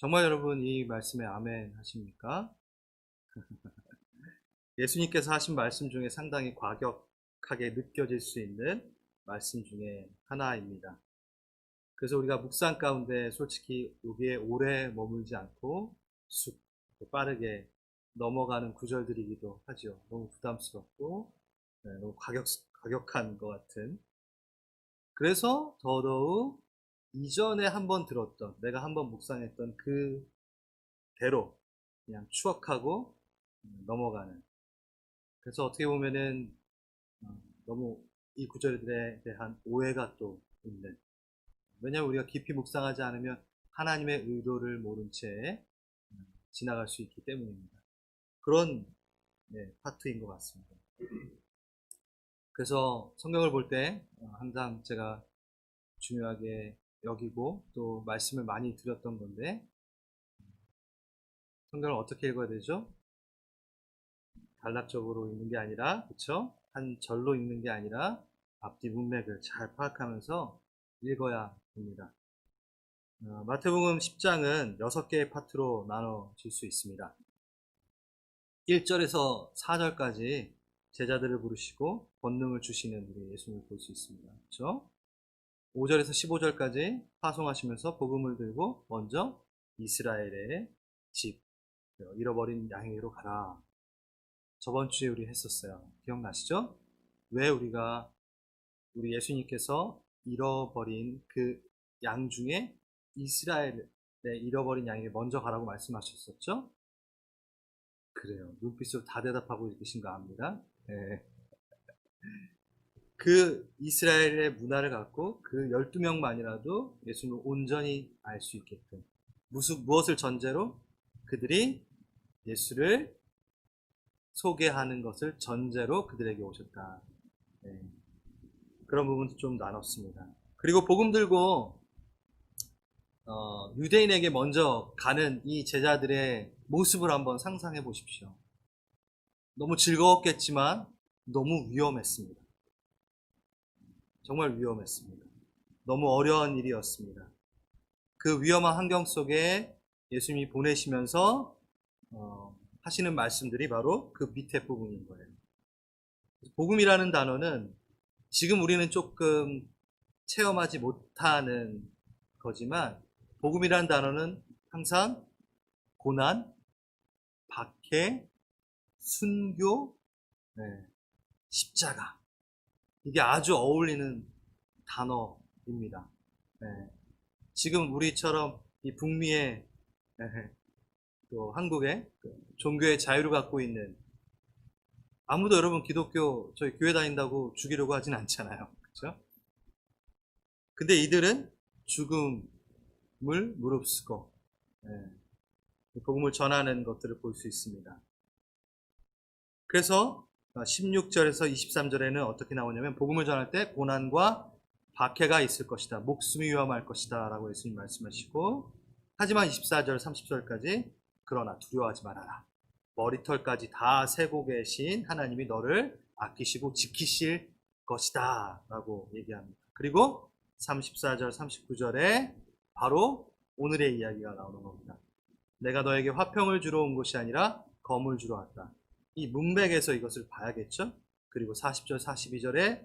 정말 여러분 이 말씀에 아멘 하십니까? 예수님께서 하신 말씀 중에 상당히 과격하게 느껴질 수 있는 말씀 중에 하나입니다. 그래서 우리가 묵상 가운데 솔직히 여기에 오래 머물지 않고 쑥 빠르게 넘어가는 구절들이기도 하죠. 너무 부담스럽고 너무 과격한 것 같은. 그래서 더더욱 이전에 한번 들었던, 내가 한번 묵상했던 그대로 그냥 추억하고 넘어가는. 그래서 어떻게 보면은 너무 이 구절들에 대한 오해가 또 있는. 왜냐하면 우리가 깊이 묵상하지 않으면 하나님의 의도를 모른 채 지나갈 수 있기 때문입니다. 그런 파트인 것 같습니다. 그래서 성경을 볼 때 항상 제가 중요하게 여기고 또 말씀을 많이 드렸던 건데, 성경을 어떻게 읽어야 되죠? 단락적으로 읽는 게 아니라, 그쵸? 한 절로 읽는 게 아니라 앞뒤 문맥을 잘 파악하면서 읽어야 됩니다. 마태복음 10장은 6개의 파트로 나눠질 수 있습니다. 1절에서 4절까지 제자들을 부르시고 권능을 주시는 우리 예수님을 볼 수 있습니다. 그렇죠? 5절에서 15절까지 파송하시면서 복음을 들고 먼저 이스라엘의 집, 잃어버린 양에게로 가라. 저번 주에 우리 했었어요. 기억나시죠? 왜 우리 예수님께서 잃어버린 그 양 중에 이스라엘의 잃어버린 양에게 먼저 가라고 말씀하셨었죠? 그래요. 눈빛으로 다 대답하고 계신가 합니다. 네. 그 이스라엘의 문화를 갖고 그 12명만이라도 예수님을 온전히 알 수 있게끔 무엇을 전제로? 그들이 예수를 소개하는 것을 전제로 그들에게 오셨다. 네. 그런 부분도 좀 나눴습니다. 그리고 복음 들고 유대인에게 먼저 가는 이 제자들의 모습을 한번 상상해 보십시오. 너무 즐거웠겠지만 너무 위험했습니다. 정말 위험했습니다. 너무 어려운 일이었습니다. 그 위험한 환경 속에 예수님이 보내시면서 하시는 말씀들이 바로 그 밑에 부분인 거예요. 복음이라는 단어는 지금 우리는 조금 체험하지 못하는 거지만, 복음이라는 단어는 항상 고난, 박해, 순교, 십자가, 이게 아주 어울리는 단어입니다. 지금 우리처럼 이 북미의 또 한국의 종교의 자유를 갖고 있는, 아무도 여러분 기독교 저희 교회 다닌다고 죽이려고 하진 않잖아요. 그렇죠? 근데 이들은 죽음을 무릅쓰고 복음을 전하는 것들을 볼 수 있습니다. 그래서 16절에서 23절에는 어떻게 나오냐면, 복음을 전할 때 고난과 박해가 있을 것이다, 목숨이 위험할 것이다 라고 예수님 말씀하시고, 하지만 24절 30절까지 그러나 두려워하지 말아라, 머리털까지 다 세고 계신 하나님이 너를 아끼시고 지키실 것이다 라고 얘기합니다. 그리고 34절 39절에 바로 오늘의 이야기가 나오는 겁니다. 내가 너에게 화평을 주러 온 것이 아니라 검을 주러 왔다. 이 문맥에서 이것을 봐야겠죠. 그리고 40절 42절에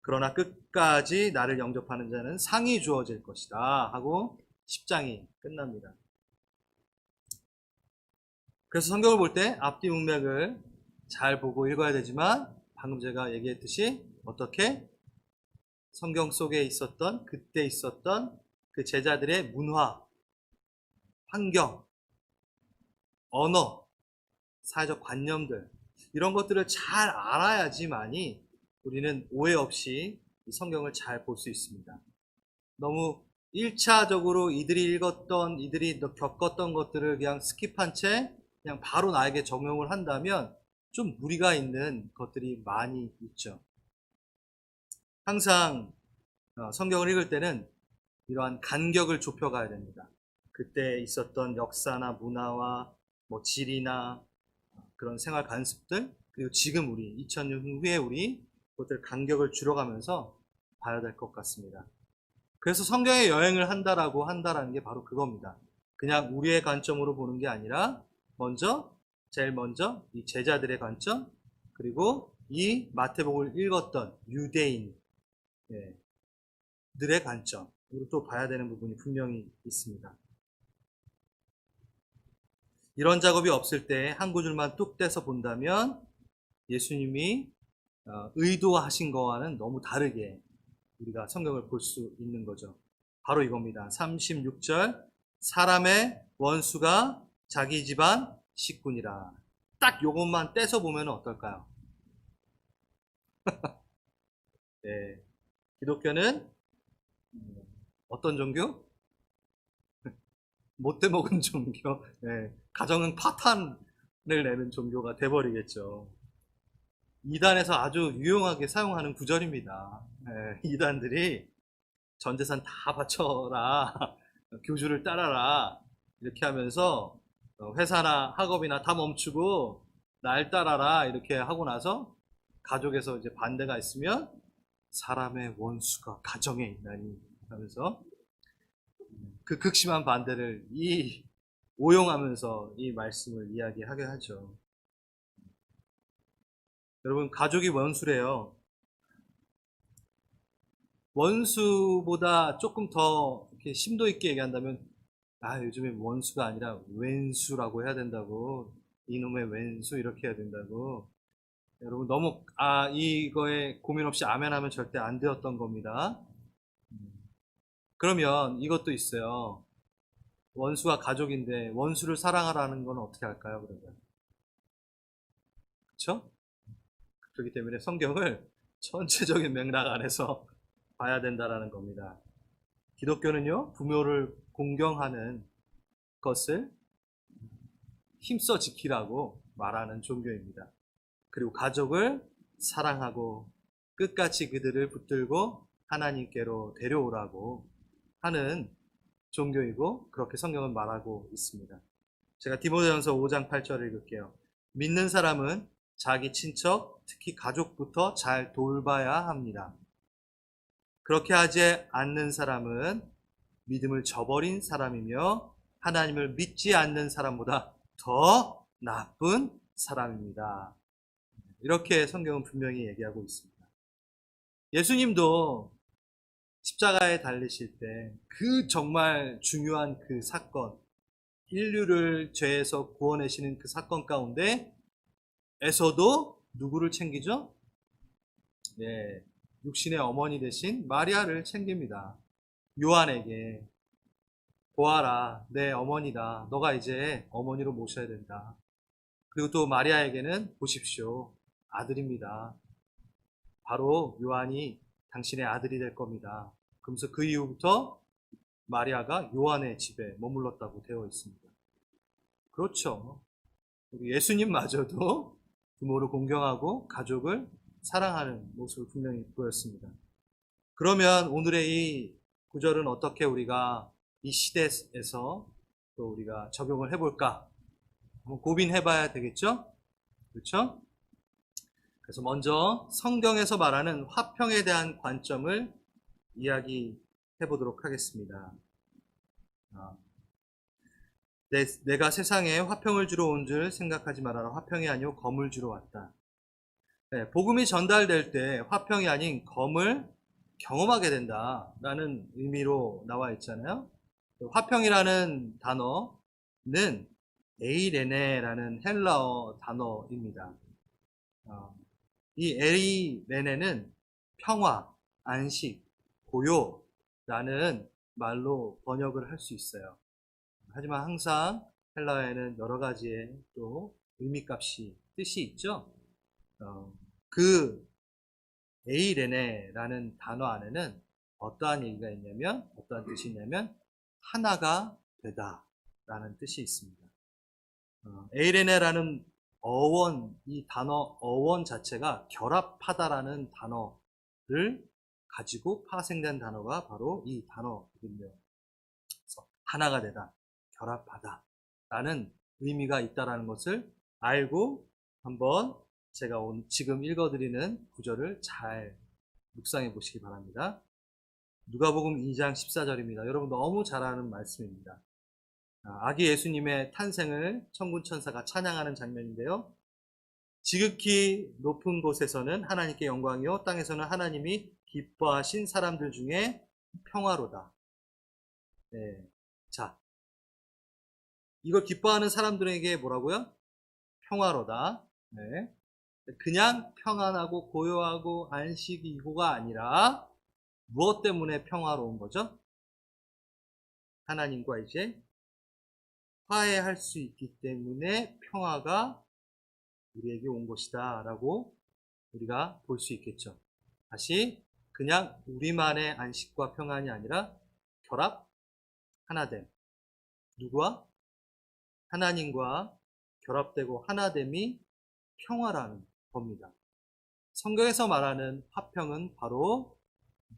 그러나 끝까지 나를 영접하는 자는 상이 주어질 것이다 하고 10장이 끝납니다. 그래서 성경을 볼 때 앞뒤 문맥을 잘 보고 읽어야 되지만, 방금 제가 얘기했듯이 어떻게 성경 속에 있었던, 그때 있었던 그 제자들의 문화, 환경, 언어, 사회적 관념들, 이런 것들을 잘 알아야지만이 우리는 오해 없이 이 성경을 잘 볼 수 있습니다. 너무 1차적으로 이들이 읽었던, 이들이 겪었던 것들을 그냥 스킵한 채 그냥 바로 나에게 적용을 한다면 좀 무리가 있는 것들이 많이 있죠. 항상 성경을 읽을 때는 이러한 간격을 좁혀가야 됩니다. 그때 있었던 역사나 문화와 지리나 그런 생활 관습들, 그리고 지금 우리 2000년 후에 우리 그것들 간격을 줄여가면서 봐야 될 것 같습니다. 그래서 성경의 여행을 한다라는 게 바로 그겁니다. 그냥 우리의 관점으로 보는 게 아니라 제일 먼저 이 제자들의 관점, 그리고 이 마태복음을 읽었던 유대인 들의 관점으로 또 봐야 되는 부분이 분명히 있습니다. 이런 작업이 없을 때 한 구절만 뚝 떼서 본다면 예수님이 의도하신 거와는 너무 다르게 우리가 성경을 볼 수 있는 거죠. 바로 이겁니다. 36절, 사람의 원수가 자기 집안 식군이라. 딱 요것만 떼서 보면 어떨까요? 네, 기독교는 어떤 종교? 못돼 먹은 종교. 네, 가정은 파탄을 내는 종교가 돼버리겠죠. 이단에서 아주 유용하게 사용하는 구절입니다. 네, 이단들이 전 재산 다 바쳐라, 교주를 따라라, 이렇게 하면서 회사나 학업이나 다 멈추고 날 따라라 이렇게 하고 나서 가족에서 이제 반대가 있으면 사람의 원수가 가정에 있나니 하면서 그 극심한 반대를 오용하면서 이 말씀을 이야기하게 하죠. 여러분, 가족이 원수래요. 원수보다 조금 더 이렇게 심도 있게 얘기한다면, 요즘에 원수가 아니라 왼수라고 해야 된다고, 이놈의 왼수 이렇게 해야 된다고. 여러분, 너무 이거에 고민 없이 아멘 하면 절대 안 되었던 겁니다. 그러면 이것도 있어요. 원수가 가족인데 원수를 사랑하라는 건 어떻게 할까요, 그러면? 그렇죠? 그렇기 때문에 성경을 전체적인 맥락 안에서 봐야 된다라는 겁니다. 기독교는요, 부모를 공경하는 것을 힘써 지키라고 말하는 종교입니다. 그리고 가족을 사랑하고 끝까지 그들을 붙들고 하나님께로 데려오라고 하는 종교이고, 그렇게 성경은 말하고 있습니다. 제가 디모데전서 5장 8절을 읽을게요. 믿는 사람은 자기 친척, 특히 가족부터 잘 돌봐야 합니다. 그렇게 하지 않는 사람은 믿음을 저버린 사람이며 하나님을 믿지 않는 사람보다 더 나쁜 사람입니다. 이렇게 성경은 분명히 얘기하고 있습니다. 예수님도 십자가에 달리실 때 그 정말 중요한 그 사건, 인류를 죄에서 구원하시는 그 사건 가운데 에서도 누구를 챙기죠? 네, 육신의 어머니 대신 마리아를 챙깁니다. 요한에게 보아라, 내 어머니다. 너가 이제 어머니로 모셔야 된다. 그리고 또 마리아에게는 보십시오, 아들입니다. 바로 요한이 당신의 아들이 될 겁니다. 그러면서 그 이후부터 마리아가 요한의 집에 머물렀다고 되어 있습니다. 그렇죠. 예수님마저도 부모를 공경하고 가족을 사랑하는 모습을 분명히 보였습니다. 그러면 오늘의 이 구절은 어떻게 우리가 이 시대에서 또 우리가 적용을 해볼까? 한번 고민해봐야 되겠죠? 그렇죠? 그래서 먼저 성경에서 말하는 화평에 대한 관점을 이야기해 보도록 하겠습니다. 내가 세상에 화평을 주러 온 줄 생각하지 말아라. 화평이 아니요 검을 주러 왔다. 네, 복음이 전달될 때 화평이 아닌 검을 경험하게 된다라는 의미로 나와 있잖아요. 화평이라는 단어는 에이레네라는 헬라어 단어입니다. 이 에이레네는 평화, 안식, 고요라는 말로 번역을 할 수 있어요. 하지만 항상 헬라어에는 여러 가지의 또 의미값이 뜻이 있죠. 그 에이레네라는 단어 안에는 어떠한 얘기가 있냐면, 어떠한 뜻이 있냐면 하나가 되다라는 뜻이 있습니다. 에이레네라는 어원, 이 단어 어원 자체가 결합하다라는 단어를 가지고 파생된 단어가 바로 이 단어거든요. 그래서 하나가 되다, 결합하다 라는 의미가 있다라는 것을 알고 한번 제가 지금 읽어드리는 구절을 잘 묵상해 보시기 바랍니다. 누가복음 2장 14절입니다. 여러분 너무 잘 아는 말씀입니다. 아기 예수님의 탄생을 천군 천사가 찬양하는 장면인데요. 지극히 높은 곳에서는 하나님께 영광이요 땅에서는 하나님이 기뻐하신 사람들 중에 평화로다. 네. 자, 이걸 기뻐하는 사람들에게 뭐라고요? 평화로다. 네. 그냥 평안하고 고요하고 안식이고가 아니라 무엇 때문에 평화로운 거죠? 하나님과 이제 화해할 수 있기 때문에 평화가 우리에게 온 것이다 라고 우리가 볼 수 있겠죠. 다시 그냥 우리만의 안식과 평안이 아니라 결합, 하나됨. 누구와? 하나님과 결합되고 하나됨이 평화라는 겁니다. 성경에서 말하는 화평은 바로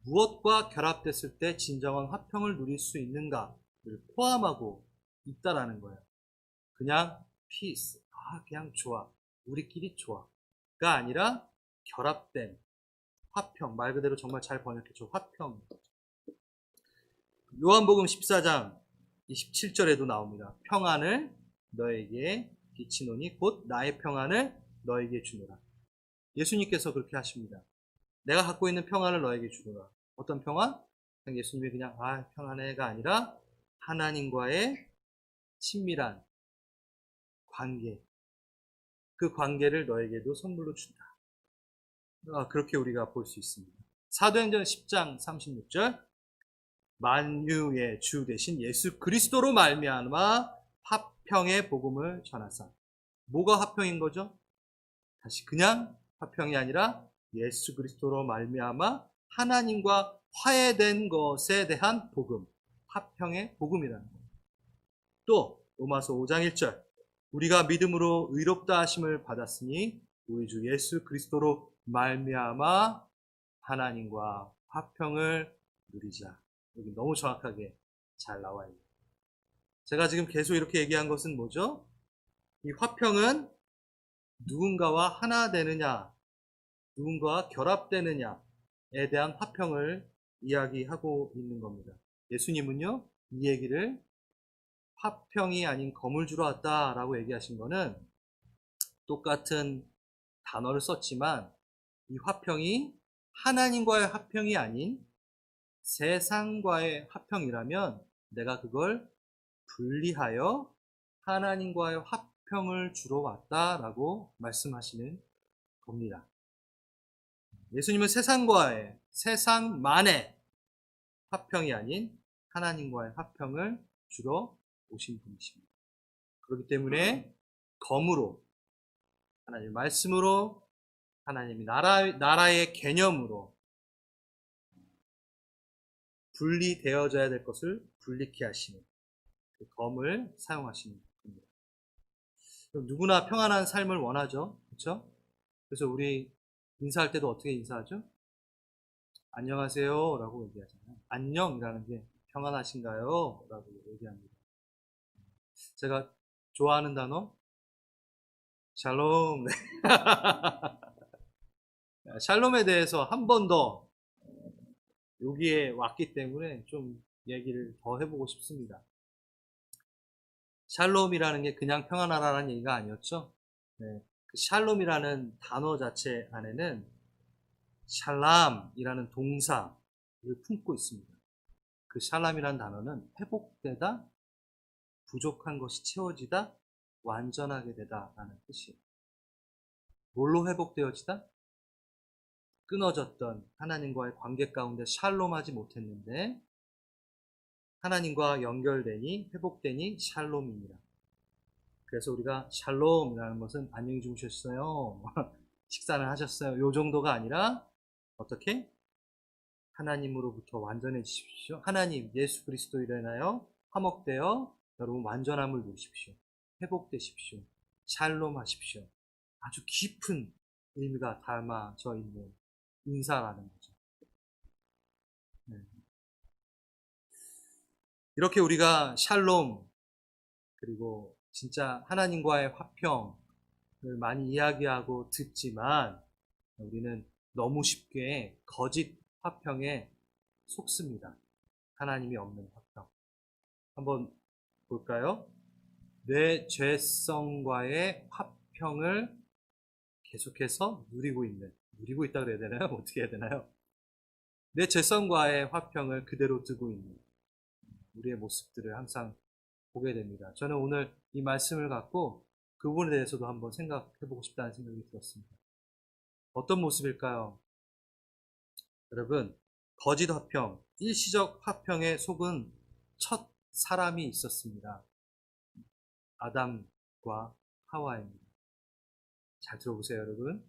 무엇과 결합됐을 때 진정한 화평을 누릴 수 있는가를 포함하고 있다라는 거예요. 그냥 peace, 그냥 좋아, 우리끼리 좋아가 아니라 결합된 화평, 말 그대로 정말 잘 번역했죠. 화평. 요한복음 14장 27절에도 나옵니다. 평안을 너에게 끼치노니 곧 나의 평안을 너에게 주노라. 예수님께서 그렇게 하십니다. 내가 갖고 있는 평안을 너에게 주노라. 어떤 평안? 예수님이 그냥 평안해가 아니라 하나님과의 친밀한 관계, 그 관계를 너에게도 선물로 준다. 그렇게 우리가 볼 수 있습니다. 사도행전 10장 36절 만유의 주 대신 예수 그리스도로 말미암아 화평의 복음을 전하사. 뭐가 화평인 거죠? 다시 그냥 화평이 아니라 예수 그리스도로 말미암아 하나님과 화해된 것에 대한 복음, 화평의 복음이라는 거예요. 또 로마서 5장 1절 우리가 믿음으로 의롭다 하심을 받았으니 우리 주 예수 그리스도로 말미암아 하나님과 화평을 누리자. 여기 너무 정확하게 잘 나와 있네요. 제가 지금 계속 이렇게 얘기한 것은 뭐죠? 이 화평은 누군가와 하나 되느냐, 누군가와 결합되느냐에 대한 화평을 이야기하고 있는 겁니다. 예수님은요, 이 얘기를 화평이 아닌 검을 주러 왔다라고 얘기하신 거는 똑같은 단어를 썼지만 이 화평이 하나님과의 화평이 아닌 세상과의 화평이라면 내가 그걸 분리하여 하나님과의 화평을 주러 왔다라고 말씀하시는 겁니다. 예수님은 세상만의 화평이 아닌 하나님과의 화평을 주러 오신 분이십니다. 그렇기 때문에 검으로, 하나님의 말씀으로, 하나님의 나라의 개념으로 분리되어져야 될 것을 분리케 하시는 그 검을 사용하시는 겁니다. 누구나 평안한 삶을 원하죠. 그렇죠? 그래서 우리 인사할 때도 어떻게 인사하죠? 안녕하세요 라고 얘기하잖아요. 안녕이라는 게 평안하신가요? 라고 얘기합니다. 제가 좋아하는 단어 샬롬. 샬롬에 대해서 한 번 더 여기에 왔기 때문에 좀 얘기를 더 해보고 싶습니다. 샬롬이라는 게 그냥 평안하라는 얘기가 아니었죠. 네, 그 샬롬이라는 단어 자체 안에는 샬람이라는 동사를 품고 있습니다. 그 샬람이라는 단어는 회복되다, 부족한 것이 채워지다, 완전하게 되다라는 뜻이에요. 뭘로 회복되어지다? 끊어졌던 하나님과의 관계 가운데 샬롬하지 못했는데 하나님과 연결되니 회복되니 샬롬입니다. 그래서 우리가 샬롬이라는 것은 안녕히 주무셨어요, 식사를 하셨어요, 요 정도가 아니라 어떻게? 하나님으로부터 완전해지십시오. 하나님 예수 그리스도로 인하여 화목되어 여러분 완전함을 누리십시오. 회복되십시오. 샬롬하십시오. 아주 깊은 의미가 담아져 있는 인사라는 거죠. 네. 이렇게 우리가 샬롬 그리고 진짜 하나님과의 화평을 많이 이야기하고 듣지만 우리는 너무 쉽게 거짓 화평에 속습니다. 하나님이 없는 화평. 한번 볼까요? 내 죄성과의 화평을 계속해서 누리고 있다 그래야 되나요? 어떻게 해야 되나요? 내 죄성과의 화평을 그대로 두고 있는 우리의 모습들을 항상 보게 됩니다. 저는 오늘 이 말씀을 갖고 그 부분에 대해서도 한번 생각해 보고 싶다는 생각이 들었습니다. 어떤 모습일까요? 여러분, 거짓 화평, 일시적 화평에 속은 첫 사람이 있었습니다. 아담과 하와입니다. 잘 들어보세요, 여러분.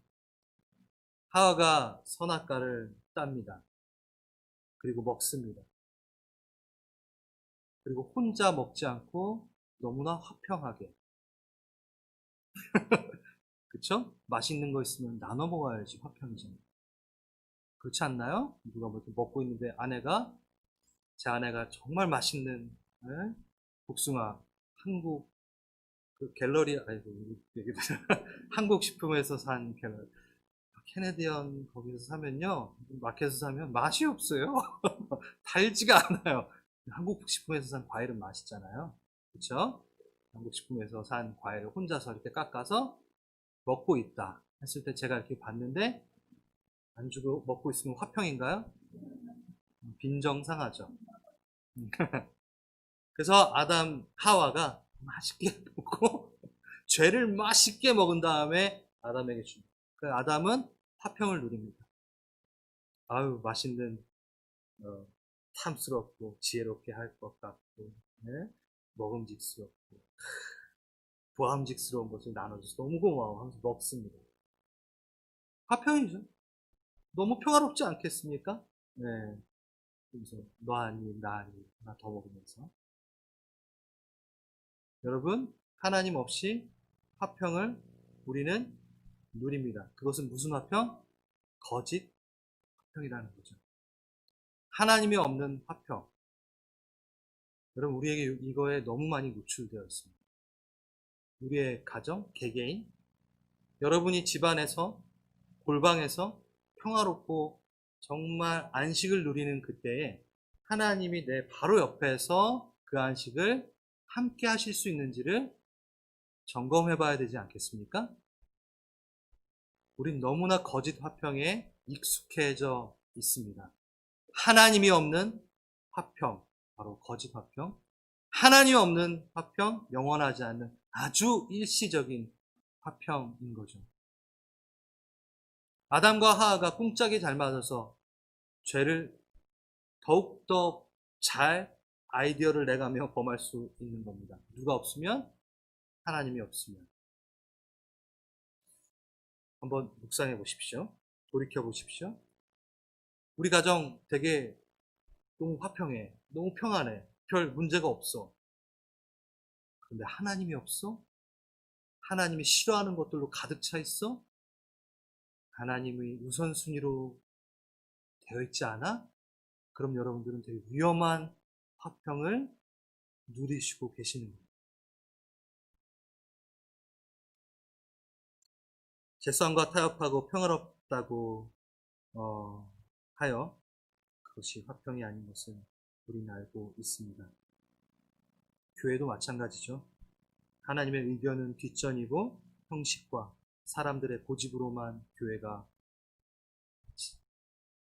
하와가 선악과를 땁니다. 그리고 먹습니다. 그리고 혼자 먹지 않고 너무나 화평하게. 그쵸? 맛있는 거 있으면 나눠 먹어야지 화평이잖아요. 그렇지 않나요? 누가 뭐 먹고 있는데 제 아내가 정말 맛있는 예? 복숭아, 한국 그 갤러리, 아이고, 얘기 한국 식품에서 산 갤러리. 캐네디언 거기서 사면요, 마켓에서 사면 맛이 없어요. 달지가 않아요. 한국 식품에서 산 과일은 맛있잖아요. 그쵸? 한국 식품에서 산 과일을 혼자서 이렇게 깎아서 먹고 있다 했을 때 제가 이렇게 봤는데 안 주고 먹고 있으면 화평인가요? 빈정상하죠. 그래서 아담 하와가 맛있게 먹고 죄를 맛있게 먹은 다음에 아담에게 줍니다. 그 아담은 화평을 누립니다. 아유, 맛있는 어, 탐스럽고 지혜롭게 할 것 같고 네? 먹음직스럽고 보함직스러운 것을 나눠줘서 너무 고마워 하면서 먹습니다. 화평이죠. 너무 평화롭지 않겠습니까? 네. 그래서 너 아니 나 아니 하나 더 먹으면서 여러분, 하나님 없이 화평을 우리는 누립니다. 그것은 무슨 화평? 거짓 화평이라는 거죠. 하나님이 없는 화평. 여러분, 우리에게 이거에 너무 많이 노출되어 있습니다. 우리의 가정, 개개인, 여러분이 집안에서, 골방에서 평화롭고 정말 안식을 누리는 그때에 하나님이 내 바로 옆에서 그 안식을 함께 하실 수 있는지를 점검해 봐야 되지 않겠습니까? 우린 너무나 거짓 화평에 익숙해져 있습니다. 하나님이 없는 화평, 바로 거짓 화평. 하나님 없는 화평, 영원하지 않는 아주 일시적인 화평인 거죠. 아담과 하하가 꿍짝이 잘 맞아서 죄를 더욱더 잘 아이디어를 내가며 범할 수 있는 겁니다. 누가 없으면? 하나님이 없으면. 한번 묵상해 보십시오. 돌이켜 보십시오. 우리 가정 되게 너무 화평해. 너무 평안해. 별 문제가 없어. 그런데 하나님이 없어? 하나님이 싫어하는 것들로 가득 차 있어? 하나님이 우선순위로 되어 있지 않아? 그럼 여러분들은 되게 위험한 화평을 누리시고 계시는 거예요. 재산과 타협하고 평화롭다고 하여 그것이 화평이 아닌 것을 우리는 알고 있습니다. 교회도 마찬가지죠. 하나님의 의견은 뒷전이고 형식과 사람들의 고집으로만 교회가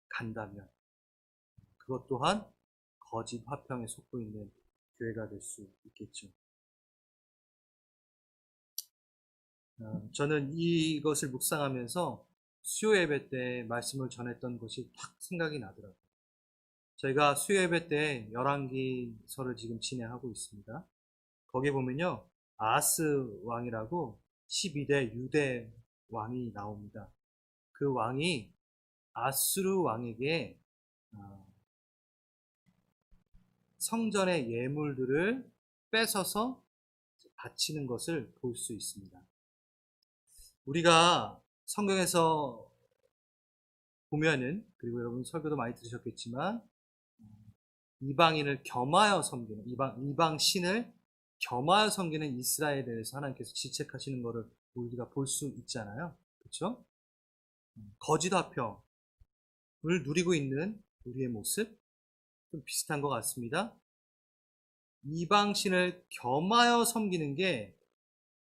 간다면 그것 또한 거짓 화평에 속고 있는 교회가 될 수 있겠죠. 저는 이것을 묵상하면서 수요 예배 때 말씀을 전했던 것이 탁 생각이 나더라고요. 저희가 수요 예배 때 열왕기서를 지금 진행하고 있습니다. 거기에 보면요, 아하스 왕이라고 12대 유대 왕이 나옵니다. 그 왕이 아수르 왕에게 성전의 예물들을 뺏어서 바치는 것을 볼 수 있습니다. 우리가 성경에서 보면은, 그리고 여러분 설교도 많이 들으셨겠지만, 이방인을 겸하여 섬기는, 이방 신을 겸하여 섬기는 이스라엘에 대해서 하나님께서 질책하시는 것을 우리가 볼 수 있잖아요. 그렇죠? 거짓 화평을 누리고 있는 우리의 모습 좀 비슷한 것 같습니다. 이방신을 겸하여 섬기는 게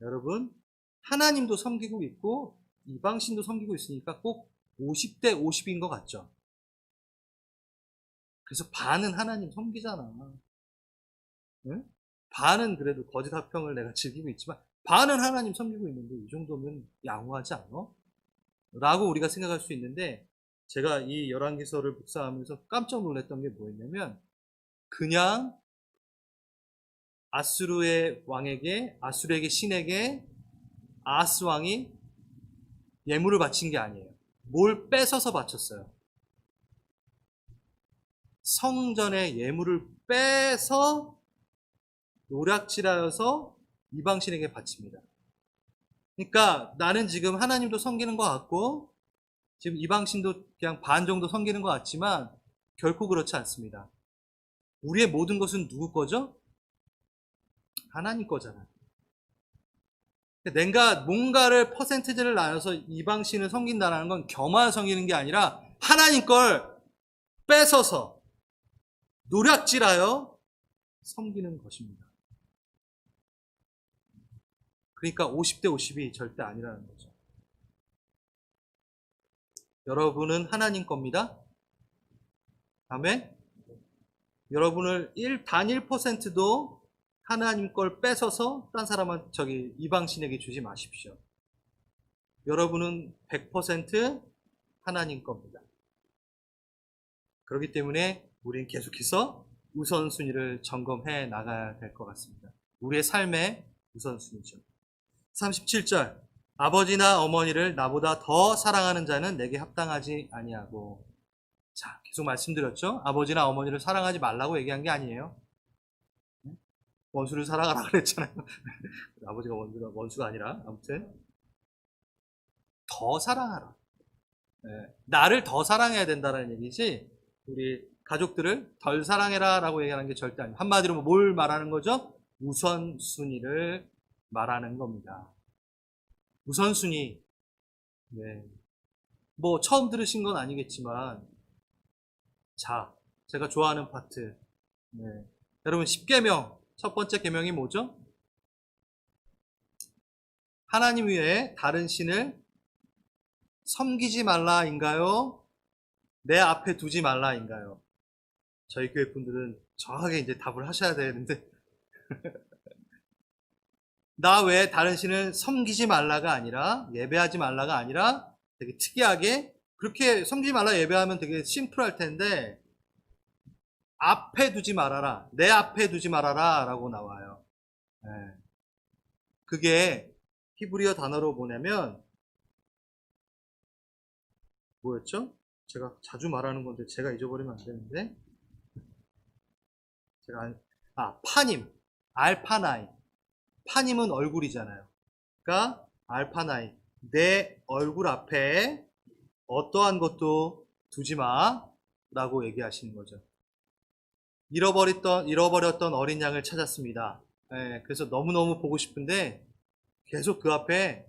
여러분 하나님도 섬기고 있고 이방신도 섬기고 있으니까 꼭 50대 50인 것 같죠. 그래서 반은 하나님 섬기잖아. 응? 반은 그래도 거짓 합평을 내가 즐기고 있지만 반은 하나님 섬기고 있는데 이 정도면 양호하지 않아? 라고 우리가 생각할 수 있는데 제가 이 열왕기서를 묵상하면서 깜짝 놀랐던 게 뭐였냐면 그냥 아수르에게 신에게 아하스 왕이 예물을 바친 게 아니에요. 뭘 뺏어서 바쳤어요. 성전의 예물을 빼서 노략질하여서 이방신에게 바칩니다. 그러니까 나는 지금 하나님도 섬기는 것 같고 지금 이방신도 그냥 반 정도 섬기는 것 같지만 결코 그렇지 않습니다. 우리의 모든 것은 누구 거죠? 하나님 거잖아요. 내가 뭔가를 퍼센티지를 나눠서 이방신을 섬긴다는 건 겸하여 섬기는 게 아니라 하나님 걸 뺏어서 노략질하여 섬기는 것입니다. 그러니까 50대 50이 절대 아니라는 거죠. 여러분은 하나님 겁니다. 아멘. 여러분을 단 1%도 하나님 걸 뺏어서 딴 사람한 이방신에게 주지 마십시오. 여러분은 100% 하나님 겁니다. 그렇기 때문에 우리는 계속해서 우선순위를 점검해 나가야 될 것 같습니다. 우리의 삶의 우선순위죠. 37절 아버지나 어머니를 나보다 더 사랑하는 자는 내게 합당하지 아니하고. 자, 계속 말씀드렸죠. 아버지나 어머니를 사랑하지 말라고 얘기한 게 아니에요. 원수를 사랑하라 그랬잖아요. 아버지가 원수가 아니라 아무튼 더 사랑하라. 나를 더 사랑해야 된다는 얘기지 우리 가족들을 덜 사랑해라 라고 얘기하는 게 절대 아니에요. 한마디로 뭘 말하는 거죠? 우선순위를 말하는 겁니다. 우선순위. 네. 뭐 처음 들으신 건 아니겠지만 자, 제가 좋아하는 파트. 네. 여러분 10계명 첫 번째 계명이 뭐죠? 하나님 외에 다른 신을 섬기지 말라인가요? 내 앞에 두지 말라인가요? 저희 교회 분들은 정확하게 이제 답을 하셔야 되는데 나 외에 다른 신을 섬기지 말라가 아니라 예배하지 말라가 아니라 되게 특이하게 그렇게 섬기지 말라 예배하면 되게 심플할 텐데 앞에 두지 말아라. 내 앞에 두지 말아라 라고 나와요. 네. 그게 히브리어 단어로 보내면 뭐였죠? 제가 자주 말하는 건데 제가 잊어버리면 안 되는데 파님, 알파나이. 파님은 얼굴이잖아요. 그러니까 알파나이. 내 얼굴 앞에 어떠한 것도 두지 마 라고 얘기하시는 거죠. 잃어버렸던 어린 양을 찾았습니다. 그래서 너무너무 보고 싶은데 계속 그 앞에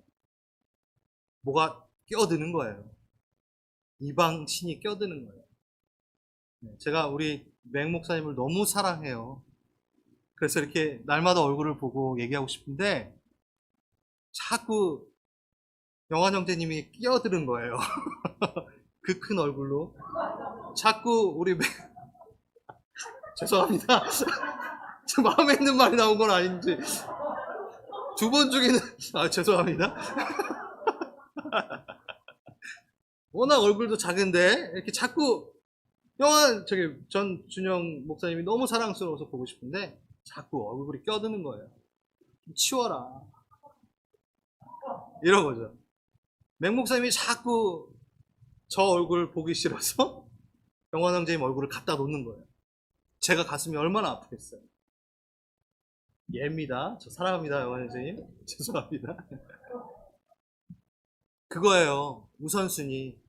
뭐가 껴드는 거예요. 이방 신이 껴드는 거예요. 제가 우리 맹 목사님을 너무 사랑해요. 그래서 이렇게 날마다 얼굴을 보고 얘기하고 싶은데 자꾸 영환 형제님이 끼어드는 거예요. 그 큰 얼굴로 자꾸 죄송합니다. 저 마음에 있는 말이 나온 건 아닌지 두 번 중에는 죄송합니다. 워낙 얼굴도 작은데 이렇게 자꾸 전준영 목사님이 너무 사랑스러워서 보고 싶은데 자꾸 얼굴이 껴드는 거예요. 좀 치워라. 이런 거죠. 맹 목사님이 자꾸 저 얼굴 보기 싫어서 영환 형제님 얼굴을 갖다 놓는 거예요. 제가 가슴이 얼마나 아프겠어요. 예입니다. 저 사랑합니다, 영환 형제님. 죄송합니다. 그거예요. 우선순위.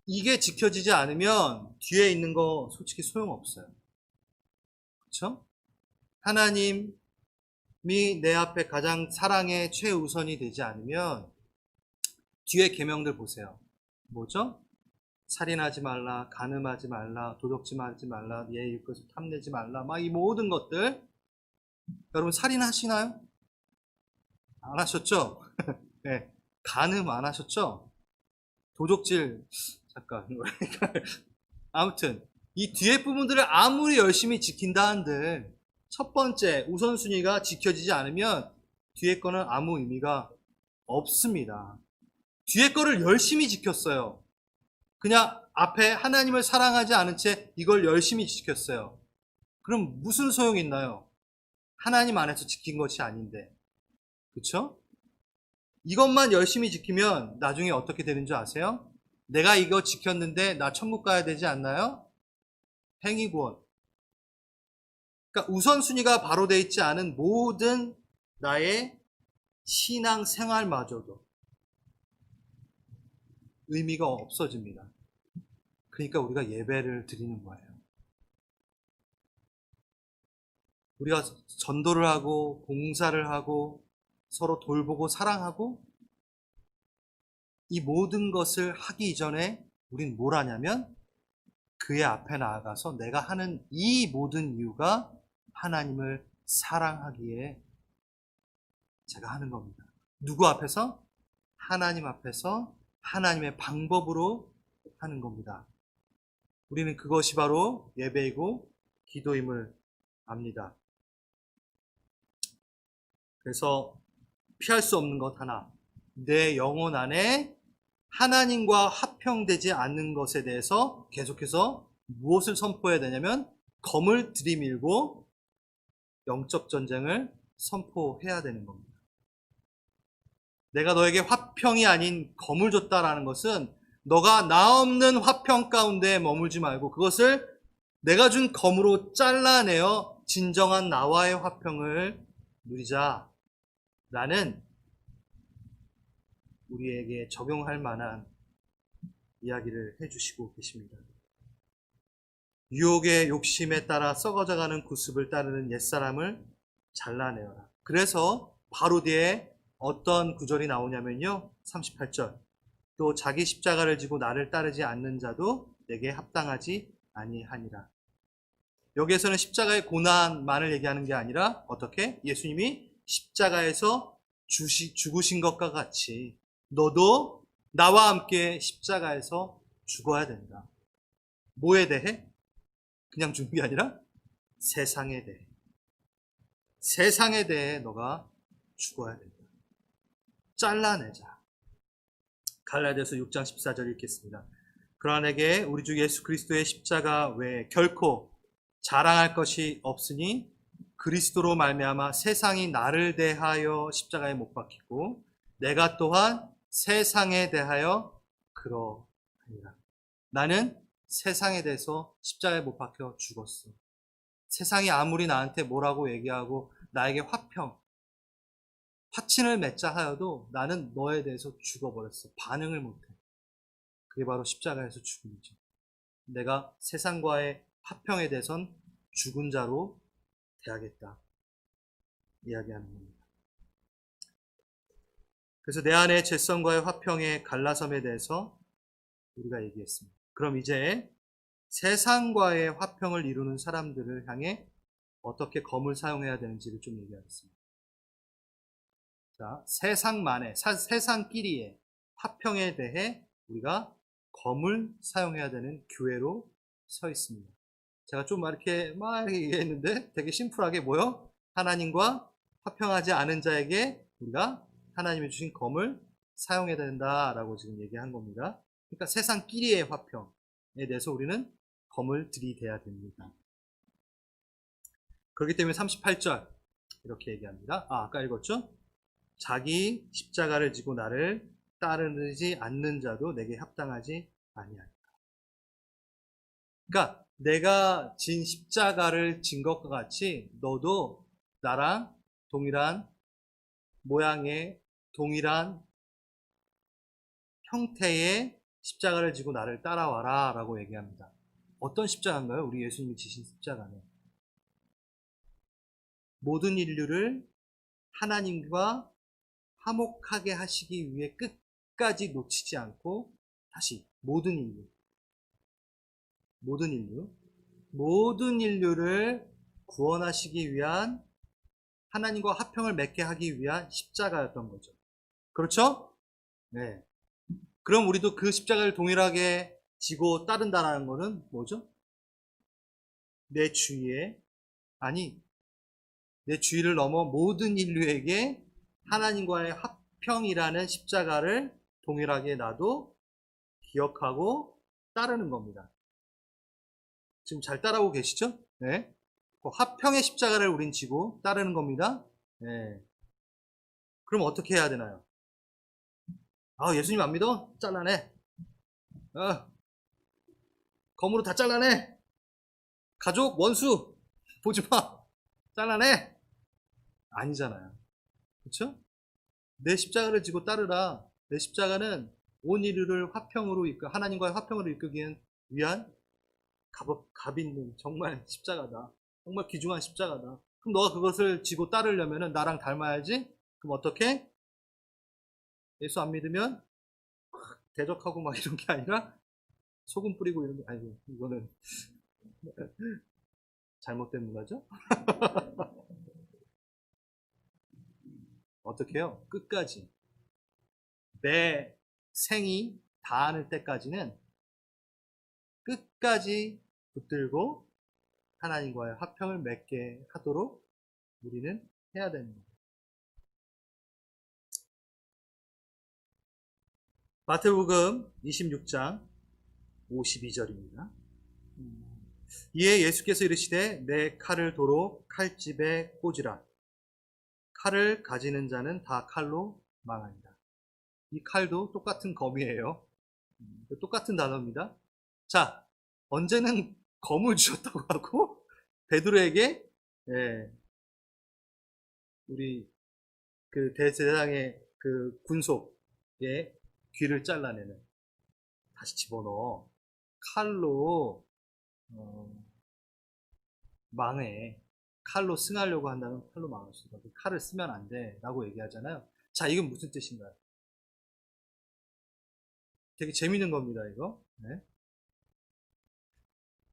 이게 지켜지지 않으면 뒤에 있는 거 솔직히 소용없어요. 그렇죠? 하나님이 내 앞에 가장 사랑의 최우선이 되지 않으면 뒤에 계명들 보세요. 뭐죠? 살인하지 말라, 간음하지 말라, 도둑질하지 말라, 내 이웃것을 탐내지 말라, 막 이 모든 것들. 여러분 살인하시나요? 안 하셨죠? 네. 간음 안 하셨죠? 도둑질 잠깐 아무튼 이 뒤에 부분들을 아무리 열심히 지킨다 한들 첫 번째 우선순위가 지켜지지 않으면 뒤에 거는 아무 의미가 없습니다. 뒤에 거를 열심히 지켰어요. 그냥 앞에 하나님을 사랑하지 않은 채 이걸 열심히 지켰어요. 그럼 무슨 소용이 있나요? 하나님 안에서 지킨 것이 아닌데. 그쵸? 이것만 열심히 지키면 나중에 어떻게 되는 줄 아세요? 내가 이거 지켰는데 나 천국 가야 되지 않나요? 행위구원. 그러니까 우선순위가 바로 되어 있지 않은 모든 나의 신앙 생활마저도 의미가 없어집니다. 그러니까 우리가 예배를 드리는 거예요. 우리가 전도를 하고 봉사를 하고 서로 돌보고 사랑하고 이 모든 것을 하기 이전에 우린 뭘 하냐면 그의 앞에 나아가서 내가 하는 이 모든 이유가 하나님을 사랑하기에 제가 하는 겁니다. 누구 앞에서? 하나님 앞에서 하나님의 방법으로 하는 겁니다. 우리는 그것이 바로 예배이고 기도임을 압니다. 그래서 피할 수 없는 것 하나, 내 영혼 안에 하나님과 합평되지 않는 것에 대해서 계속해서 무엇을 선포해야 되냐면 검을 들이밀고 영적 전쟁을 선포해야 되는 겁니다. 내가 너에게 화평이 아닌 검을 줬다라는 것은 너가 나 없는 화평 가운데 머물지 말고 그것을 내가 준 검으로 잘라내어 진정한 나와의 화평을 누리자라는 우리에게 적용할 만한 이야기를 해주시고 계십니다. 유혹의 욕심에 따라 썩어져가는 구습을 따르는 옛사람을 잘라내어라. 그래서 바로 뒤에 어떤 구절이 나오냐면요. 38절. 또 자기 십자가를 지고 나를 따르지 않는 자도 내게 합당하지 아니하니라. 여기에서는 십자가의 고난만을 얘기하는 게 아니라 어떻게? 예수님이 십자가에서 죽으신 것과 같이 너도 나와 함께 십자가에서 죽어야 된다. 뭐에 대해? 그냥 죽는 게 아니라 세상에 대해. 세상에 대해 너가 죽어야 된다. 잘라내자. 갈라디아서 6장 14절 읽겠습니다. 그러나 내게 우리 주 예수 그리스도의 십자가 외에 결코 자랑할 것이 없으니 그리스도로 말미암아 세상이 나를 대하여 십자가에 못 박히고 내가 또한 세상에 대하여 그러하니라. 나는 세상에 대해서 십자가에 못 박혀 죽었어. 세상이 아무리 나한테 뭐라고 얘기하고 나에게 화친을 맺자 하여도 나는 너에 대해서 죽어버렸어. 반응을 못해. 그게 바로 십자가에서 죽음이죠. 내가 세상과의 화평에 대해선 죽은 자로 대하겠다. 이야기하는 겁니다. 그래서 내 안의 죄성과의 화평의 갈라섬에 대해서 우리가 얘기했습니다. 그럼 이제 세상과의 화평을 이루는 사람들을 향해 어떻게 검을 사용해야 되는지를 좀 얘기하겠습니다. 자, 세상끼리의 화평에 대해 우리가 검을 사용해야 되는 교회로 서 있습니다. 제가 좀 이렇게 얘기했는데 되게 심플하게 뭐요? 하나님과 화평하지 않은 자에게 우리가 하나님이 주신 검을 사용해야 된다라고 지금 얘기한 겁니다. 그러니까 세상끼리의 화평에 대해서 우리는 검을 들이대야 됩니다. 그렇기 때문에 38절 이렇게 얘기합니다. 아까 읽었죠? 자기 십자가를 지고 나를 따르지 않는 자도 내게 합당하지 아니하리라. 그러니까 내가 진 십자가를 진 것과 같이 너도 나랑 동일한 모양의 동일한 형태의 십자가를 지고 나를 따라와라 라고 얘기합니다. 어떤 십자가인가요? 우리 예수님이 지신 십자가는 모든 인류를 하나님과 화목하게 하시기 위해 끝까지 놓치지 않고 다시 모든 인류 모든 인류를 구원하시기 위한 하나님과 화평을 맺게 하기 위한 십자가였던 거죠. 그렇죠? 네. 그럼 우리도 그 십자가를 동일하게 지고 따른다는 것은 뭐죠? 내 주위에, 아니, 내 주위를 넘어 모든 인류에게 하나님과의 화평이라는 십자가를 동일하게 나도 기억하고 따르는 겁니다. 지금 잘 따라오고 계시죠? 네. 그 화평의 십자가를 우린 지고 따르는 겁니다. 네. 그럼 어떻게 해야 되나요? 아, 예수님 안 믿어? 잘라내. 검으로 다 잘라내. 가족, 원수, 보지 마. 잘라내. 아니잖아요. 그렇죠? 내 십자가를 지고 따르라. 내 십자가는 온 인류를 화평으로 하나님과의 화평으로 이끌기 위한 값 있는 정말 십자가다. 정말 귀중한 십자가다. 그럼 너가 그것을 지고 따르려면 나랑 닮아야지. 그럼 어떻게? 예수 안 믿으면 대적하고 막 이런 게 아니라 소금 뿌리고 이런 게 아니고 이거는 잘못된 문화죠? 어떻게 해요? 끝까지 내 생이 다하는 때까지는 끝까지 붙들고 하나님과의 화평을 맺게 하도록 우리는 해야 되는 거예요. 마태복음 26장 52절입니다. 이에 예수께서 이르시되 내 칼을 도로 칼집에 꽂으라. 칼을 가지는 자는 다 칼로 망하니라. 이 칼도 똑같은 검이에요. 똑같은 단어입니다. 자, 언제는 검을 주셨다고 하고 베드로에게 우리 그 대제사장의 그 군속의 귀를 잘라내는 다시 집어넣어 칼로 망해. 칼로 승하려고 한다면 칼로 망할 수 있다. 칼을 쓰면 안 돼. 라고 얘기하잖아요. 자, 이건 무슨 뜻인가요? 되게 재밌는 겁니다, 이거. 네.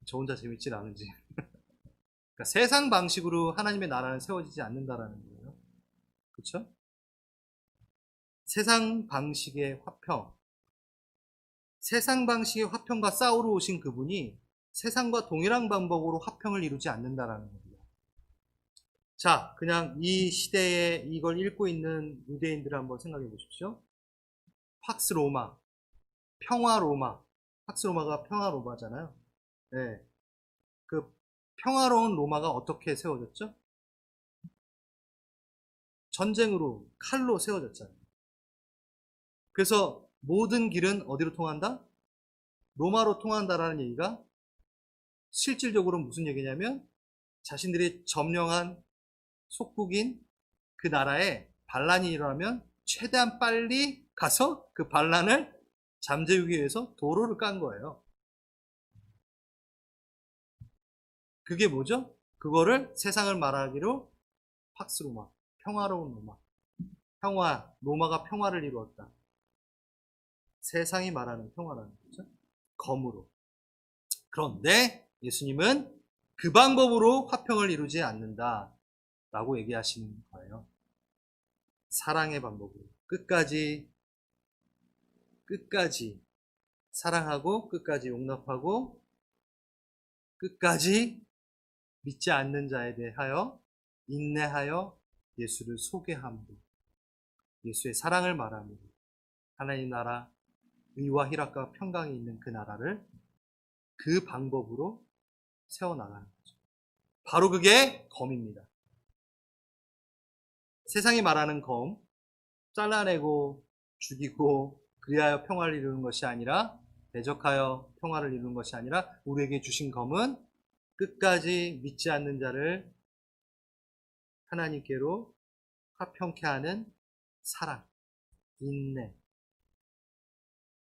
저 혼자 재밌진 않은지. 그러니까 세상 방식으로 하나님의 나라는 세워지지 않는다라는 거예요. 그렇죠? 세상 방식의 화평. 세상 방식의 화평과 싸우러 오신 그분이 세상과 동일한 방법으로 화평을 이루지 않는다라는 겁니다. 자, 그냥 이 시대에 이걸 읽고 있는 유대인들을 한번 생각해 보십시오. 팍스 로마, 평화 로마. 팍스 로마가 평화 로마잖아요. 네. 그 평화로운 로마가 어떻게 세워졌죠? 전쟁으로, 칼로 세워졌잖아요. 그래서 모든 길은 어디로 통한다? 로마로 통한다라는 얘기가 실질적으로 무슨 얘기냐면 자신들이 점령한 속국인 그 나라에 반란이 일어나면 최대한 빨리 가서 그 반란을 잠재우기 위해서 도로를 깐 거예요. 그게 뭐죠? 그거를 세상을 말하기로 팍스 로마, 평화로운 로마. 평화, 로마가 평화를 이루었다. 세상이 말하는 평화라는 거죠. 검으로. 그런데 예수님은 그 방법으로 화평을 이루지 않는다 라고 얘기하시는 거예요. 사랑의 방법으로 끝까지 사랑하고 끝까지 용납하고 끝까지 믿지 않는 자에 대하여 인내하여 예수를 소개함으로 예수의 사랑을 말함으로 하나님 나라 의와 희락과 평강이 있는 그 나라를 그 방법으로 세워나가는 거죠. 바로 그게 검입니다. 세상이 말하는 검, 잘라내고 죽이고 그리하여 평화를 이루는 것이 아니라 대적하여 평화를 이루는 것이 아니라 우리에게 주신 검은 끝까지 믿지 않는 자를 하나님께로 화평케 하는 사랑, 인내.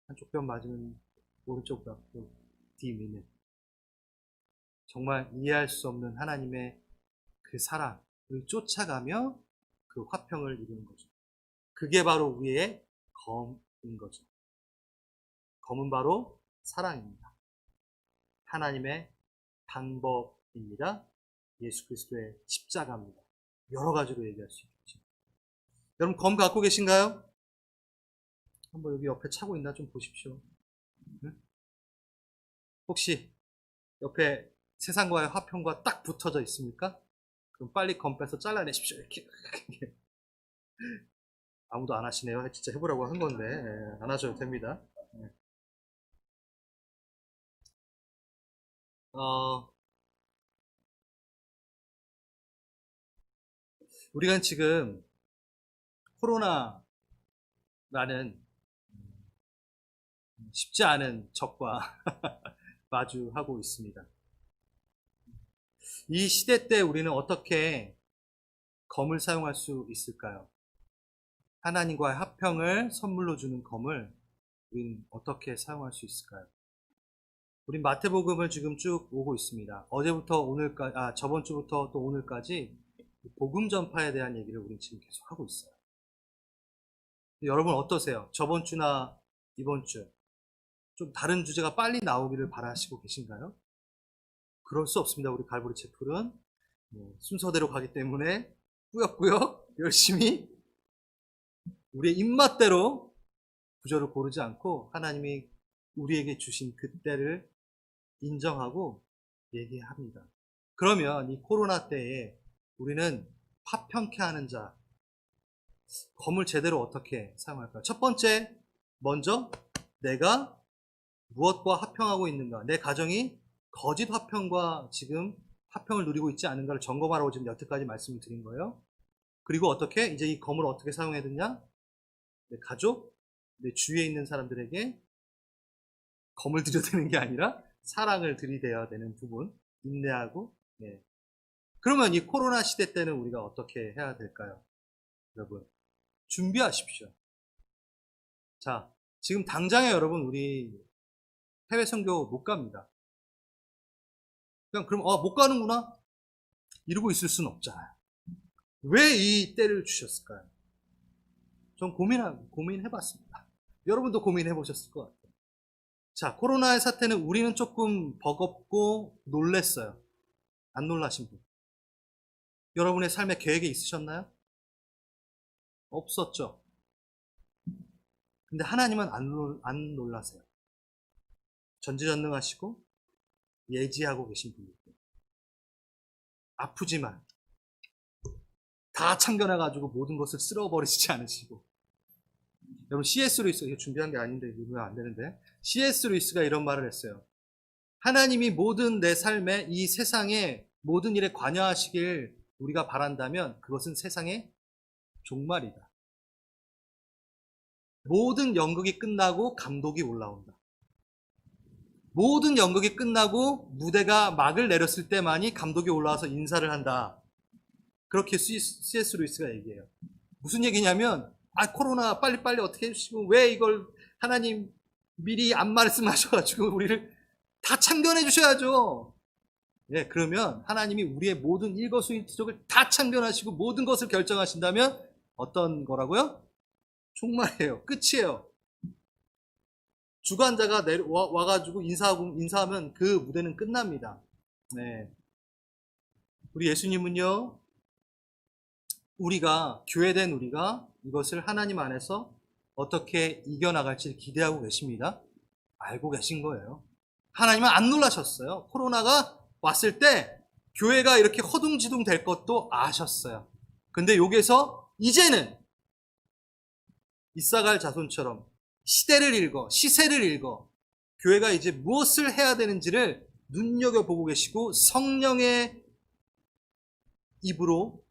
한쪽 뼈 맞으면 오른쪽 뼈도 뒤미는 정말 이해할 수 없는 하나님의 그 사랑을 쫓아가며 그 화평을 이루는 거죠. 그게 바로 우리의 검인 거죠. 검은 바로 사랑입니다. 하나님의 방법입니다. 예수 그리스도의 십자가입니다. 여러 가지로 얘기할 수 있겠죠. 여러분 검 갖고 계신가요? 한번 여기 옆에 차고 있나 좀 보십시오. 응? 혹시 옆에 세상과의 화평과 딱 붙어져 있습니까? 그럼 빨리 검 빼서 잘라내십시오. 이렇게. 아무도 안 하시네요. 진짜 해보라고 한 건데 안 하셔도 됩니다. 어, 우리가 지금 코로나라는 쉽지 않은 적과 마주하고 있습니다. 이 시대 때 우리는 어떻게 검을 사용할 수 있을까요? 하나님과의 화평을 선물로 주는 검을 우리는 어떻게 사용할 수 있을까요? 우린 마태복음을 지금 쭉 오고 있습니다. 어제부터 오늘까지, 저번 주부터 또 오늘까지 복음 전파에 대한 얘기를 우린 지금 계속 하고 있어요. 여러분 어떠세요? 저번 주나 이번 주 좀 다른 주제가 빨리 나오기를 바라시고 계신가요? 그럴 수 없습니다. 우리 갈보리 채플은 순서대로 가기 때문에 꾸역꾸역 열심히 우리의 입맛대로 구절을 고르지 않고 하나님이 우리에게 주신 그 때를 인정하고 얘기합니다. 그러면 이 코로나 때에 우리는 화평케 하는 자, 검을 제대로 어떻게 사용할까요? 첫 번째, 먼저 내가 무엇과 화평하고 있는가? 내 가정이 거짓 화평과 지금 화평을 누리고 있지 않은가를 점검하라고 지금 여태까지 말씀을 드린 거예요. 그리고 어떻게 이제 이 검을 어떻게 사용해야 되냐? 내 가족, 내 주위에 있는 사람들에게 검을 들여대는 게 아니라 사랑을 들이대야 되는 부분, 인내하고. 네. 그러면 이 코로나 시대 때는 우리가 어떻게 해야 될까요? 여러분 준비하십시오. 자, 지금 당장에 여러분 우리 해외 선교 못 갑니다. 그냥 그럼 못 가는구나 이러고 있을 수는 없잖아요. 왜 이 때를 주셨을까요? 전 고민해봤습니다. 여러분도 고민해보셨을 것 같아요. 자, 코로나의 사태는 우리는 조금 버겁고 놀랬어요. 안 놀라신 분? 여러분의 삶에 계획이 있으셨나요? 없었죠. 근데 하나님은 안 놀라세요. 전지전능하시고 예지하고 계신 분이고 아프지만 다 참견해가지고 모든 것을 쓸어버리시지 않으시고. 여러분 C.S. 루이스, 이거 준비한 게 아닌데 이거 안 되는데 C.S. 루이스가 이런 말을 했어요. 하나님이 모든 내 삶에 이 세상의 모든 일에 관여하시길 우리가 바란다면 그것은 세상의 종말이다. 모든 연극이 끝나고 감독이 올라온다. 모든 연극이 끝나고 무대가 막을 내렸을 때만이 감독이 올라와서 인사를 한다. 그렇게 C.S. 루이스가 얘기해요. 무슨 얘기냐면 코로나 빨리빨리 어떻게 해주시고 왜 이걸 하나님 미리 안 말씀하셔가지고 우리를 다 참견해 주셔야죠. 예, 그러면 하나님이 우리의 모든 일거수일투족을 다 참견하시고 모든 것을 결정하신다면 어떤 거라고요? 종말이에요. 끝이에요. 주관자가 와가지고 인사하면 그 무대는 끝납니다. 네. 우리 예수님은요, 우리가, 교회된 우리가 이것을 하나님 안에서 어떻게 이겨나갈지 기대하고 계십니다. 알고 계신 거예요. 하나님은 안 놀라셨어요. 코로나가 왔을 때 교회가 이렇게 허둥지둥 될 것도 아셨어요. 근데 여기서 이제는 이사갈 자손처럼 시대를 읽어, 시세를 읽어, 교회가 이제 무엇을 해야 되는지를 눈여겨보고 계시고 성령의 입으로,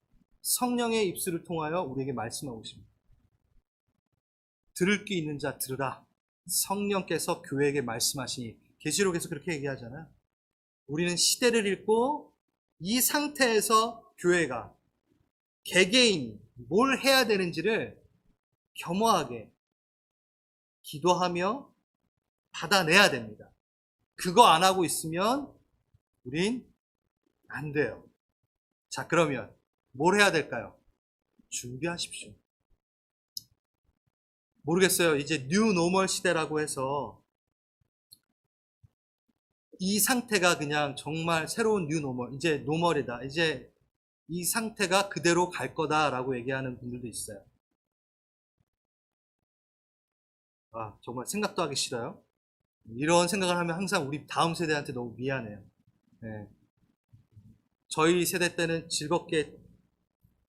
성령의 입술을 통하여 우리에게 말씀하고 계십니다. 들을 귀 있는 자 들으라. 성령께서 교회에게 말씀하시니. 계시록에서 그렇게 얘기하잖아요. 우리는 시대를 읽고 이 상태에서 교회가 개개인이 뭘 해야 되는지를 겸허하게 기도하며 받아내야 됩니다. 그거 안 하고 있으면 우린 안 돼요. 자, 그러면 뭘 해야 될까요? 준비하십시오. 모르겠어요. 이제 뉴 노멀 시대라고 해서 이 상태가 그냥 정말 새로운 뉴 노멀, 이제 노멀이다. 이제 이 상태가 그대로 갈 거다라고 얘기하는 분들도 있어요. 아, 정말 생각도 하기 싫어요. 이런 생각을 하면 항상 우리 다음 세대한테 너무 미안해요. 네. 저희 세대 때는 즐겁게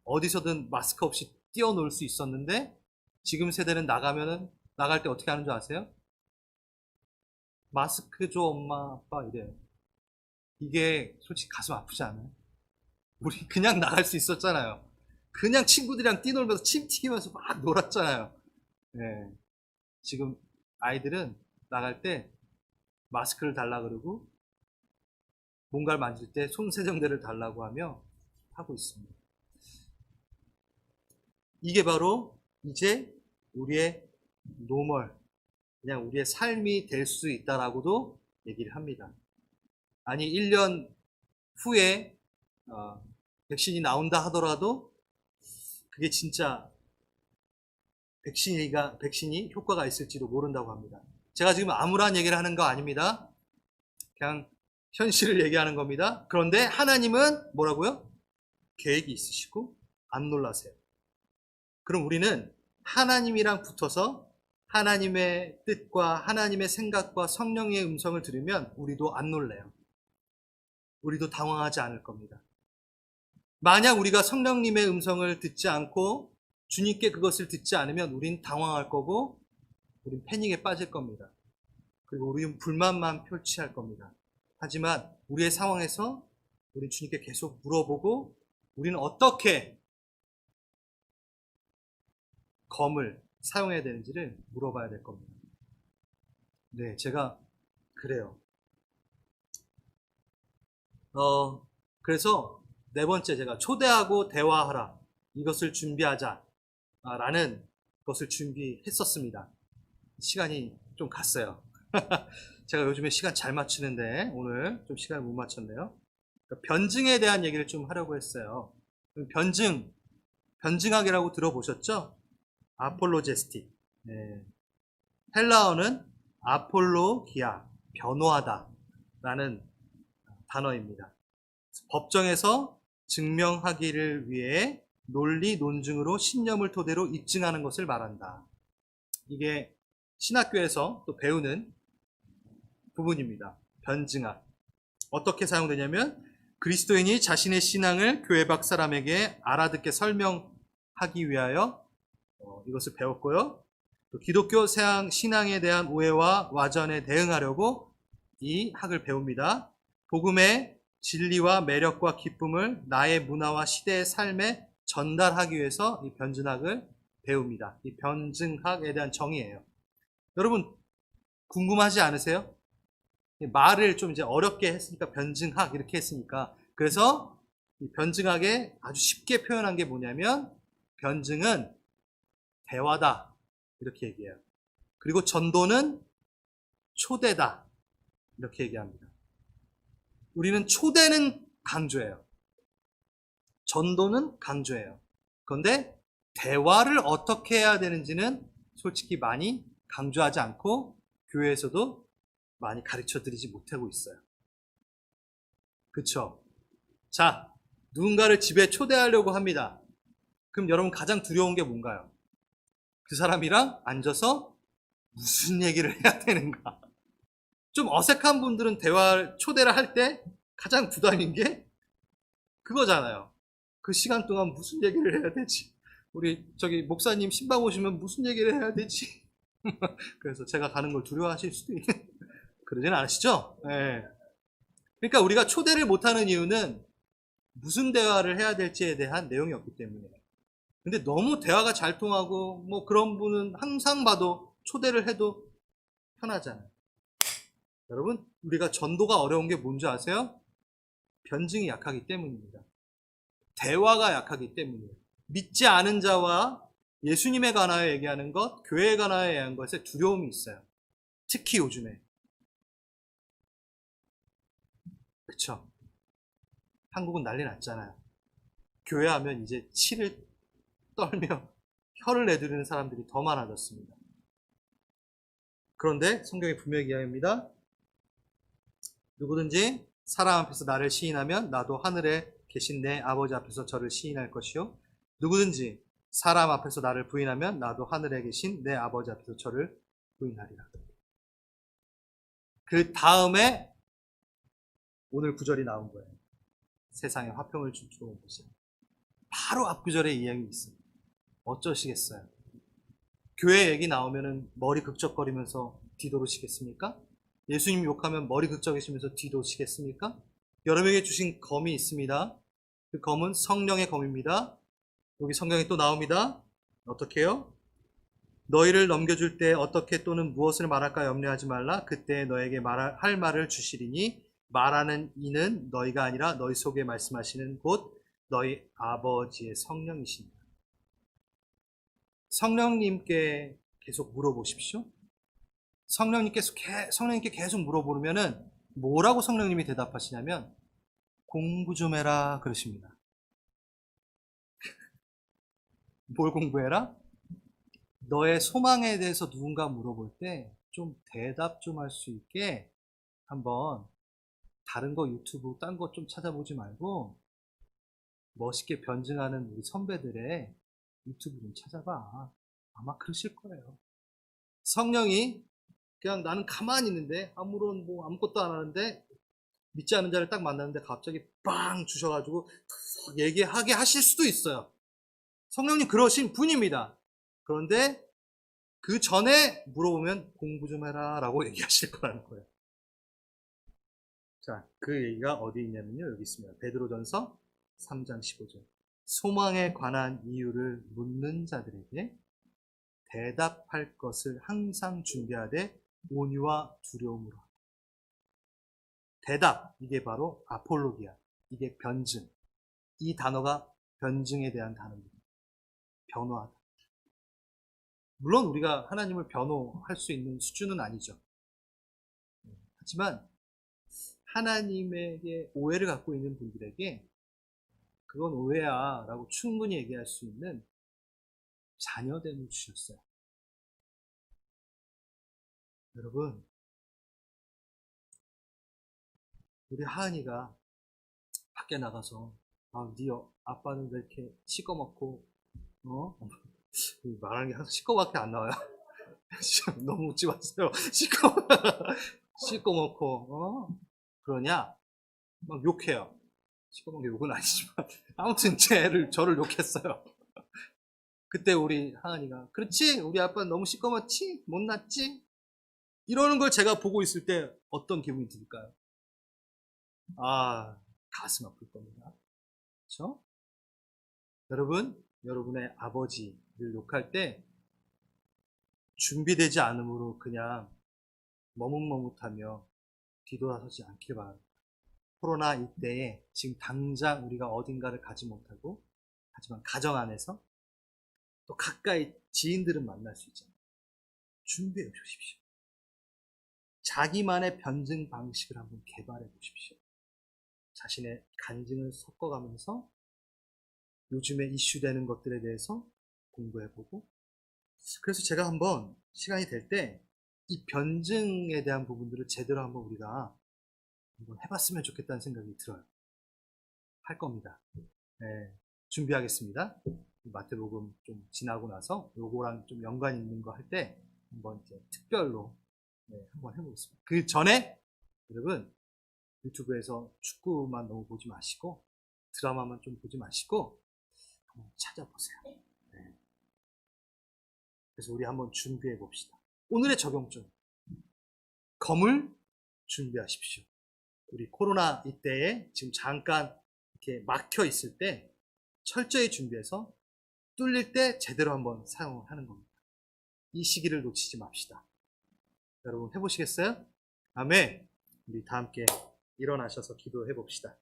어디서든 마스크 없이 뛰어놀 수 있었는데 지금 세대는 나갈 때 어떻게 하는 줄 아세요? 마스크 줘 엄마 아빠 이래요. 이게 솔직히 가슴 아프지 않아요? 우리 그냥 나갈 수 있었잖아요. 그냥 친구들이랑 뛰놀면서 침 튀기면서 막 놀았잖아요. 네. 지금 아이들은 나갈 때 마스크를 달라 그러고 뭔가를 만질 때 손세정대를 달라고 하며 하고 있습니다. 이게 바로 이제 우리의 노멀, 그냥 우리의 삶이 될 수 있다라고도 얘기를 합니다. 아니 1년 후에 백신이 나온다 하더라도 그게 진짜 백신이 효과가 있을지도 모른다고 합니다. 제가 지금 암울한 얘기를 하는 거 아닙니다. 그냥 현실을 얘기하는 겁니다. 그런데 하나님은 뭐라고요? 계획이 있으시고 안 놀라세요. 그럼 우리는 하나님이랑 붙어서 하나님의 뜻과 하나님의 생각과 성령의 음성을 들으면 우리도 안 놀래요. 우리도 당황하지 않을 겁니다. 만약 우리가 성령님의 음성을 듣지 않고 주님께 그것을 듣지 않으면 우린 당황할 거고 우린 패닉에 빠질 겁니다. 그리고 우리는 불만만 표치할 겁니다. 하지만 우리의 상황에서 우린 주님께 계속 물어보고 우리는 어떻게 검을 사용해야 되는지를 물어봐야 될 겁니다. 네, 제가 그래요. 그래서 네 번째 제가 초대하고 대화하라. 이것을 준비하자. 라는 것을 준비했었습니다. 시간이 좀 갔어요. 제가 요즘에 시간 잘 맞추는데 오늘 좀 시간을 못 맞췄네요. 그러니까 변증에 대한 얘기를 좀 하려고 했어요. 변증학이라고 들어보셨죠? 아폴로제스틱. 네. 헬라어는 아폴로기아, 변호하다 라는 단어입니다. 법정에서 증명하기를 위해 논리, 논증으로 신념을 토대로 입증하는 것을 말한다. 이게 신학교에서 또 배우는 부분입니다. 변증학. 어떻게 사용되냐면 그리스도인이 자신의 신앙을 교회 밖 사람에게 알아듣게 설명하기 위하여 이것을 배웠고요. 또 기독교 신앙에 대한 오해와 와전에 대응하려고 이 학을 배웁니다. 복음의 진리와 매력과 기쁨을 나의 문화와 시대의 삶에 전달하기 위해서 이 변증학을 배웁니다. 이 변증학에 대한 정의예요. 여러분 궁금하지 않으세요? 말을 좀 이제 어렵게 했으니까 변증학 이렇게 했으니까 그래서 이 변증학에 아주 쉽게 표현한 게 뭐냐면 변증은 대화다 이렇게 얘기해요. 그리고 전도는 초대다 이렇게 얘기합니다. 우리는 초대는 강조해요. 전도는 강조해요. 그런데 대화를 어떻게 해야 되는지는 솔직히 많이 강조하지 않고 교회에서도 많이 가르쳐 드리지 못하고 있어요. 그쵸? 자, 누군가를 집에 초대하려고 합니다. 그럼 여러분 가장 두려운 게 뭔가요? 그 사람이랑 앉아서 무슨 얘기를 해야 되는가? 좀 어색한 분들은 초대를 할 때 가장 부담인 게 그거잖아요. 그 시간 동안 무슨 얘기를 해야 되지? 우리 목사님 신방 오시면 무슨 얘기를 해야 되지? 그래서 제가 가는 걸 두려워하실 수도 있는 그러진 않으시죠? 네. 그러니까 우리가 초대를 못하는 이유는 무슨 대화를 해야 될지에 대한 내용이 없기 때문이에요. 근데 너무 대화가 잘 통하고 뭐 그런 분은 항상 봐도 초대를 해도 편하잖아요. 여러분 우리가 전도가 어려운 게 뭔지 아세요? 변증이 약하기 때문입니다. 대화가 약하기 때문이에요. 믿지 않은 자와 예수님에 관하여 얘기하는 것, 교회에 관하여 얘기하는 것에 두려움이 있어요. 특히 요즘에. 그쵸? 한국은 난리 났잖아요. 교회 하면 이제 치를 떨며 혀를 내두르는 사람들이 더 많아졌습니다. 그런데 성경이 분명히 이야기합니다. 누구든지 사람 앞에서 나를 시인하면 나도 하늘에 계신 내 아버지 앞에서 저를 시인할 것이요. 누구든지 사람 앞에서 나를 부인하면 나도 하늘에 계신 내 아버지 앞에서 저를 부인하리라. 그 다음에 오늘 구절이 나온 거예요. 세상에 화평을 주는 것이. 바로 앞 구절에 이야기 있습니다. 어쩌시겠어요? 교회 얘기 나오면은 머리 극적거리면서 뒤돌으시겠습니까? 예수님 욕하면 머리 극적이시면서 뒤도시겠습니까? 여러분에게 주신 검이 있습니다. 그 검은 성령의 검입니다. 여기 성경에 또 나옵니다. 어떻게 해요? 너희를 넘겨줄 때 어떻게 또는 무엇을 말할까 염려하지 말라. 그때 너에게 할 말을 주시리니 말하는 이는 너희가 아니라 너희 속에 말씀하시는 곧 너희 아버지의 성령이십니다. 성령님께 계속 물어보십시오. 성령님께 계속 물어보면은 뭐라고 성령님이 대답하시냐면 공부 좀 해라 그러십니다. 뭘 공부해라? 너의 소망에 대해서 누군가 물어볼 때 좀 대답 좀 할 수 있게 한번 다른 거 유튜브 딴 거 좀 찾아보지 말고 멋있게 변증하는 우리 선배들의 유튜브 좀 찾아봐. 아마 그러실 거예요. 성령이 그냥 나는 가만히 있는데 아무것도 안 하는데 믿지 않는 자를 딱 만났는데 갑자기 빵 주셔가지고 얘기하게 하실 수도 있어요. 성령님 그러신 분입니다. 그런데 그 전에 물어보면 공부 좀 해라 라고 얘기하실 거라는 거예요. 자, 그 얘기가 어디 있냐면요. 여기 있습니다. 베드로전서 3장 15절. 소망에 관한 이유를 묻는 자들에게 대답할 것을 항상 준비하되 온유와 두려움으로. 대답, 이게 바로 아폴로기아, 이게 변증. 이 단어가 변증에 대한 단어입니다. 변호하다. 물론 우리가 하나님을 변호할 수 있는 수준은 아니죠. 하지만 하나님에게 오해를 갖고 있는 분들에게 그건 오해야 라고 충분히 얘기할 수 있는 자녀됨을 주셨어요. 여러분, 우리 하은이가 밖에 나가서 네 아빠는 왜 이렇게 시꺼멓고 말하는 게 항상 시꺼멓게 안 나와요. 너무 웃지 마세요. 시꺼멓고 그러냐? 막 욕해요. 시꺼먼 게 욕은 아니지만 아무튼 저를 욕했어요. 그때 우리 하은이가 그렇지? 우리 아빠는 너무 시꺼멓지? 못났지? 이러는 걸 제가 보고 있을 때 어떤 기분이 들까요? 가슴 아플 겁니다. 그렇죠? 여러분, 여러분의 아버지를 욕할 때 준비되지 않으므로 그냥 머뭇머뭇하며 뒤돌아서지 않길 바랍니다. 코로나 이때에 지금 당장 우리가 어딘가를 가지 못하고 하지만 가정 안에서 또 가까이 지인들은 만날 수 있잖아요. 준비해 보십시오. 자기만의 변증 방식을 한번 개발해 보십시오. 자신의 간증을 섞어가면서 요즘에 이슈되는 것들에 대해서 공부해보고, 그래서 제가 한번 시간이 될 때 이 변증에 대한 부분들을 제대로 한번 우리가 한번 해봤으면 좋겠다는 생각이 들어요. 할 겁니다. 네, 준비하겠습니다. 마태복음 좀 지나고 나서 요거랑 좀 연관 있는 거 할 때 한번 이제 특별로 한번 해보겠습니다. 그 전에 여러분 유튜브에서 축구만 너무 보지 마시고 드라마만 좀 보지 마시고 한번 찾아보세요. 네. 그래서 우리 한번 준비해 봅시다. 오늘의 적용점. 검을 준비하십시오. 우리 코로나 이때에 지금 잠깐 이렇게 막혀 있을 때 철저히 준비해서 뚫릴 때 제대로 한번 사용을 하는 겁니다. 이 시기를 놓치지 맙시다. 여러분 해보시겠어요? 아멘. 우리 다 함께 일어나셔서 기도해 봅시다.